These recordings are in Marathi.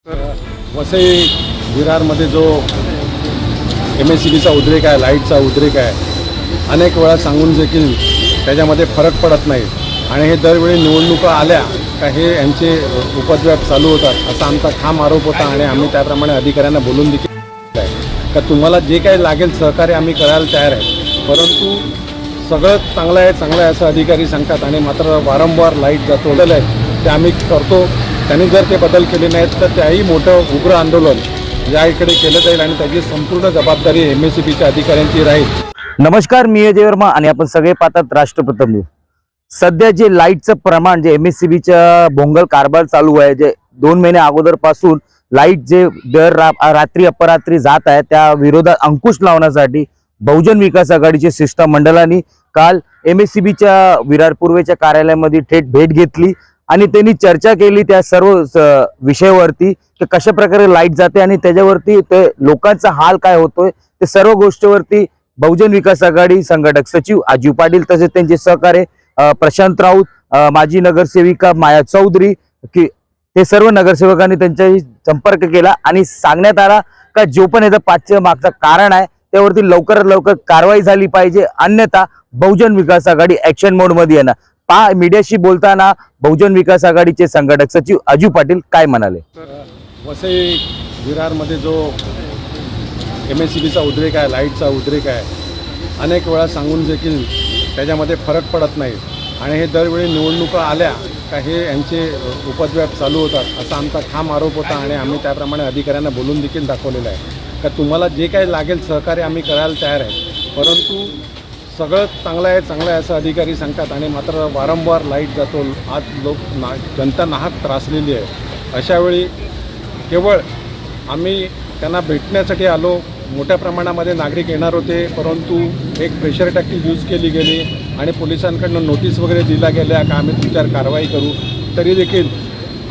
वसई विरारमध्ये जो MSCBचा उद्रेक आहे, लाईटचा उद्रेक आहे, अनेक वेळा सांगून देखील त्याच्यामध्ये फरक पडत नाही आणि हे दरवेळी निवडणुका आल्या का हे यांचे उपद्व्याप चालू होतात असा आमचा ठाम आरोप होता आणि आम्ही त्याप्रमाणे अधिकाऱ्यांना बोलून देखील आहे का तुम्हाला जे काही लागेल सहकार्य आम्ही करायला तयार आहे, परंतु सगळं चांगलं आहे असं अधिकारी सांगतात आणि मात्र वारंवार लाईट जातो बदल आहे ते आम्ही करतो. त्यांनी जर ते बदल केले नाहीत तर त्याही मोठं उग्र आंदोलन या इकडे केलं जाईल आणि त्याची संपूर्ण जबाबदारी MSCBच्या अधिकाऱ्यांची राहील. नमस्कार, मी अजय वर्मा आणि आपण सगळे पाहतात राष्ट्रप्रथम न्यूज. सध्या जे लाईटचं प्रमाण जे MSCBच्या भोंगल कारभार चालू आहे, जे 2 महिने अगोदरपासून लाईट जे दर रात्री अपरात्री जात आहे त्या विरोधात अंकुश लावण्यासाठी बहुजन विकास आघाडीचे शिष्टमंडळाने काल MSCBच्या विरार पूर्वेच्या कार्यालयामध्ये थेट भेट घेतली आणि त्यांनी चर्चा केली त्या सर्व विषयावरती की कशा प्रकारे लाईट जाते आणि त्याच्यावरती ते लोकांचा हाल काय होतोय ते सर्व गोष्टीवरती बहुजन विकास आघाडी संघटक सचिव अजय पाटील तसेच त्यांचे सहकारी प्रशांत राऊत, माजी नगरसेविका माया चौधरी की ते सर्व नगरसेवकांनी त्यांच्याशी संपर्क केला आणि सांगण्यात आला का जो पण याचा पाठच्या मागचा कारण आहे त्यावरती लवकरात लवकर कारवाई झाली पाहिजे, अन्यथा बहुजन विकास आघाडी ऍक्शन मोड मध्ये येणार. मीडियाशी बोलताना बहुजन विकास आघाडीचे संघटक सचिव अजय पाटील काय म्हणाले? वसई विरारमध्ये जो MSCBचा उद्रेक आहे, लाईटचा उद्रेक आहे, अनेक वेळा सांगून देखील त्याच्यामध्ये फरक पडत नाही आणि हे दरवेळी निवडणुका आल्या का हे यांचे उपद्व्याप चालू होतात असा आमचा ठाम आरोप होता आणि आम्ही त्याप्रमाणे अधिकाऱ्यांना बोलून देखील दाखवलेलं आहे का तुम्हाला जे काही लागेल सहकार्य आम्ही करायला तयार आहे, परंतु सगळं चांगलं आहे असं अधिकारी सांगतात आणि मात्र वारंवार लाईट जातो. आज जनता नाहक त्रासलेली आहे. अशावेळी केवळ आम्ही त्यांना भेटण्यासाठी आलो. मोठ्या प्रमाणामध्ये नागरिक येणार होते, परंतु एक प्रेशर टॅक्टिक यूज केली गेली आणि पोलिसांकडून नोटीस वगैरे दिल्या गेल्या का आम्ही तुमच्यावर कारवाई करू. तरी देखील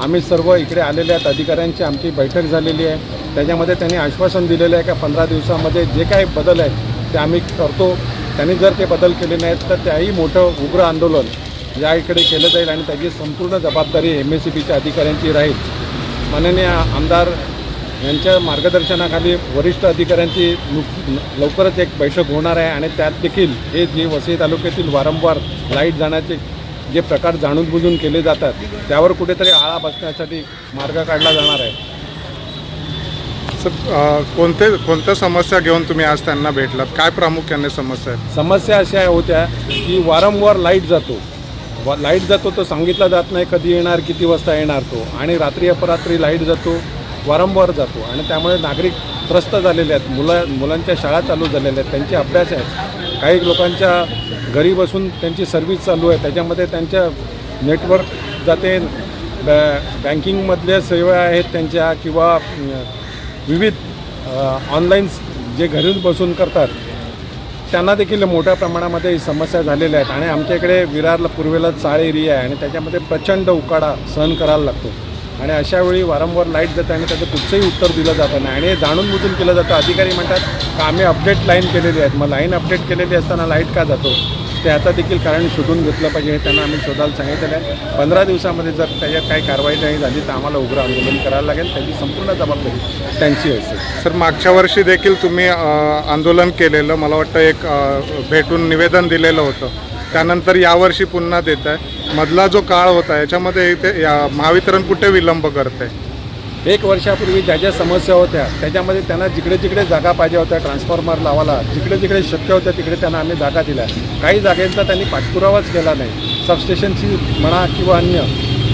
आम्ही सर्व इकडे आलेले आहेत, अधिकाऱ्यांची आमची बैठक झालेली आहे. त्याच्यामध्ये त्यांनी आश्वासन दिलेलं आहे का 15 दिवसामध्ये जे काही बदल आहेत ते आम्ही करतो. त्यांनी जर ते बदल केले नाहीत तर त्याही मोठं उग्र आंदोलन या इकडे केलं जाईल आणि त्याची संपूर्ण जबाबदारी MSCBच्या अधिकाऱ्यांची राहील. माननीय आमदार यांच्या मार्गदर्शनाखाली वरिष्ठ अधिकाऱ्यांची लवकरच एक बैठक होणार आहे आणि त्यात देखील हे जे वसई तालुक्यातील वारंवार लाईट जाण्याचे जे प्रकार जाणून बुजून केले जातात त्यावर कुठेतरी आळा बसण्यासाठी मार्ग काढला जाणार आहे. कोणत्या समस्या घेऊन तुम्ही आज त्यांना भेटलात? काय प्रामुख्याने समस्या आहे? समस्या अशा होत्या की वारंवार लाईट जातो तो सांगितला जात नाही कधी येणार, किती वाजता येणार तो, आणि रात्री अपरात्री लाईट जातो, वारंवार जातो आणि त्यामुळे नागरिक त्रस्त झालेले आहेत. मुलांच्या शाळा चालू झालेल्या आहेत, त्यांचे अभ्यास आहेत, काही लोकांच्या घरी बसून त्यांची सर्व्हिस चालू आहे, त्याच्यामध्ये त्यांच्या नेटवर्क जाते, बँकिंगमधल्या सेवा आहेत त्यांच्या किंवा विविध ऑनलाईन जे घरी बसून करतात त्यांना देखील मोठ्या प्रमाणामध्ये समस्या झालेल्या आहेत. आणि आमच्या इकडे विरारला पूर्वेला चाळ एरिया आहे आणि त्याच्यामध्ये प्रचंड उकाडा सहन करायला लागतो आणि अशावेळी वारंवार लाईट जाते आणि त्याचं कुठचंही उत्तर दिलं जातं नाही आणि हे जाणून बुजून केलं जातं. अधिकारी म्हणतात का आम्ही अपडेट लाईन केलेली आहेत, मग लाईन अपडेट केलेली असताना लाईट का जातो त्याचं देखील कारण शोधून घेतलं पाहिजे हे त्यांना आम्ही शोधायला सांगितलेलं आहे. 15 दिवसामध्ये जर त्याच्यात काही कारवाई नाही झाली तर आम्हाला उग्र आंदोलन करायला लागेल. त्याची संपूर्ण जबाबदारी त्यांची असेल. सर, मागच्या वर्षी देखील तुम्ही आंदोलन केलेलं, मला वाटतं एक भेटून निवेदन दिलेलं होतं, त्यानंतर यावर्षी पुन्हा देत आहे. मधला जो काळ होता याच्यामध्ये इथे महावितरण कुठे विलंब करते? 1 वर्षापूर्वी ज्या ज्या समस्या होत्या त्याच्यामध्ये त्यांना जिकडे जिकडे जागा पाहिजे होत्या ट्रान्सफॉर्मर लावायला, जिकडे जिकडे शक्य होत्या तिकडे त्यांना आम्ही जागा दिल्या. काही जागेंचा त्यांनी पाठपुरावाच केला नाही, सबस्टेशनची म्हणा किंवा अन्य.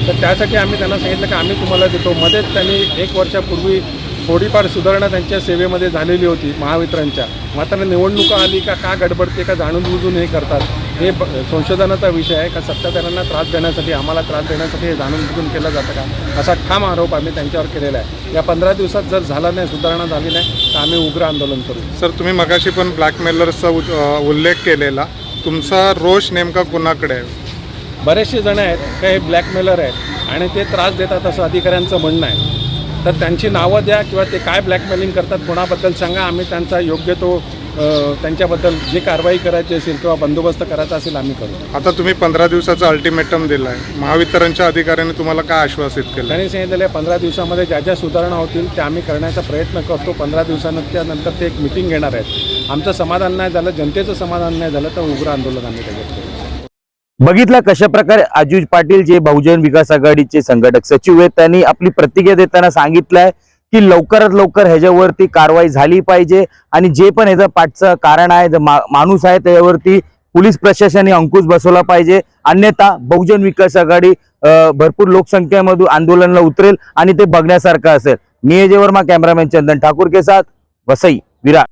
तर त्यासाठी आम्ही त्यांना सांगितलं की आम्ही तुम्हाला देतो. मध्येच त्यांनी 1 वर्षापूर्वी थोडीफार सुधारणा त्यांच्या सेवेमध्ये झालेली होती महावितरणच्या. मात्र निवडणुका आली का गडबडते का जाणून बुजून हे करतात, हे संशोधनाचा विषय आहे का सत्ताधाऱ्यांना त्रास देण्यासाठी, आम्हाला त्रास देण्यासाठी हे जाणून बुजून केलं जातं का, असा ठाम आरोप आम्ही त्यांच्यावर केलेला आहे. या 15 दिवसात जर झाला नाही, सुधारणा झाली नाही तर आम्ही उग्र आंदोलन करू. सर, तुम्ही मगाशी पण ब्लॅकमेलर्सचा उल्लेख केलेला, तुमचा रोष नेमका कुणाकडे आहे? बरेचसे जण आहेत का हे ब्लॅकमेलर आहेत आणि ते त्रास देतात असं अधिकाऱ्यांचं म्हणणं आहे. तर त्यांची नावं द्या किंवा ते काय ब्लॅकमेलिंग करतात कोणाबद्दल सांगा, आम्ही त्यांचा योग्य तो त्यांच्याबद्दल जे कारवाई करायची असेल किंवा बंदोबस्त करायचा असेल आम्ही करू. आता तुम्ही 15 दिवसाचं अल्टिमेटम दिलं आहे, महावितरणच्या अधिकाऱ्यांनी तुम्हाला काय आश्वासित केलं? त्यांनी सांगितलेलं आहे 15 दिवसामध्ये ज्या ज्या सुधारणा होतील त्या आम्ही करण्याचा प्रयत्न करतो. 15 दिवसानंतर ते एक मिटिंग घेणार आहेत. आमचं समाधान नाही झालं, जनतेचं समाधान नाही झालं तर उग्र आंदोलन आम्ही त्याच्यात करू. बघितलं कशा प्रकारे आजुज पाटील जे बहुजन विकास आघाडीचे संघटक सचिव आहेत त्यांनी आपली प्रतिक्रिया देताना सांगितलंय की लवकरात लवकर ह्याच्यावरती कारवाई झाली पाहिजे आणि जे पण ह्याचं पाठचं कारण आहे, माणूस आहे त्याच्यावरती पोलीस प्रशासनाने अंकुश बसवला पाहिजे. अन्यथा बहुजन विकास आघाडी भरपूर लोकसंख्येमधून आंदोलनाला उतरेल आणि ते बघण्यासारखं असेल. मी अजय वर्मा, कॅमेरामॅन चंदन ठाकूर के साथ, वसई, विरार.